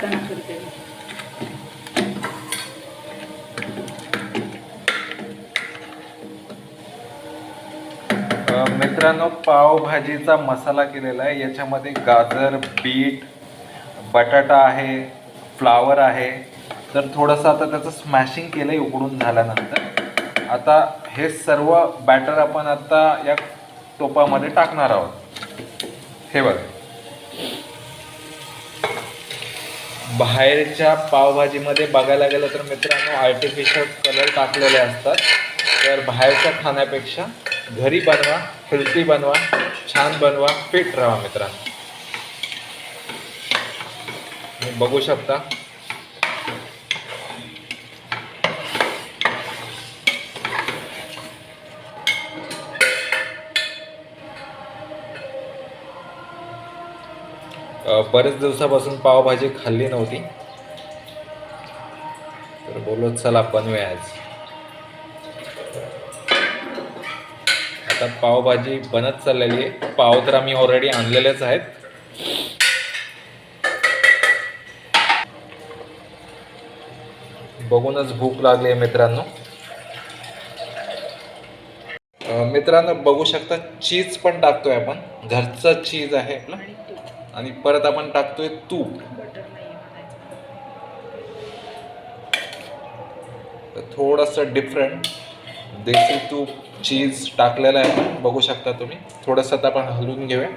टाकताना करते. मित्रांनो, पावभाजीचा मसाला केलेला आहे. याच्यामध्ये गाजर, बीट, बटाटा आहे, फ्लावर आहे. तर थोडंसं आता त्याचं स्मॅशिंग केलं आहे उकडून झाल्यानंतर. आता हे सर्व बॅटर आपण आता या टोपामध्ये टाकणार आहोत. हे बघा, बाहेरच्या पावभाजीमध्ये बघायला गेलं तर मित्रांनो आर्टिफिशियल कलर टाकलेले असतात. तर बाहेरच्या खाण्यापेक्षा घरी बनवा, हेल्दी बनवा, छान बनवा, फिट राहा मित्रांनो. तुम्ही बघू शकता बरेच दिवसापासून पावभाजी खाल्ली नव्हती, तर बोललो चला बनवूया आज. आता पावभाजी बनत चाललेली आहे. पाव तर आम्ही ऑलरेडी आणलेलेच आहेत. बघूनच भूक लागली आहे मित्रांनो. मित्रांनो बघू शकता चीज पण टाकतोय आपण. घरचं चीज आहे आपलं. आणि परत आपण टाकतोय तूप. थोडंसं डिफरंट देसी तूप चीज टाकलेलं आहे आपण. बघू शकता तुम्ही. थोडंसं आता आपण हलवून घेऊया.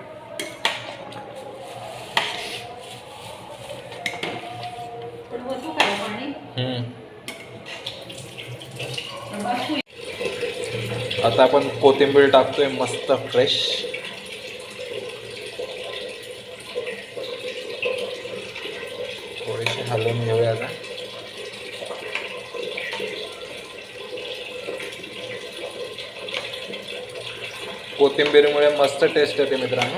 आता आपण कोथिंबीर टाकतोय मस्त फ्रेश. थोडीशी हलवून घेऊया आता. कोथिंबीरमुळे मस्त टेस्ट येते मित्रांनो.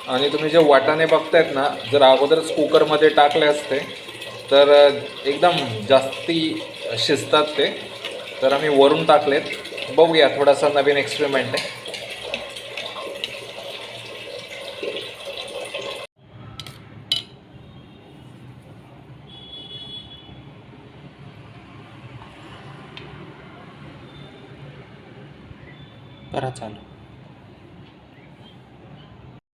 आणि तुम्ही जे वाटाणे बघतायत ना, जर अगोदरच कुकरमध्ये टाकले असते तर एकदम जास्ती शिजतात ते. तर आम्ही वरून टाकलेत. बघूया, थोडासा नवीन एक्सपेरिमेंट आहे. करा चालू.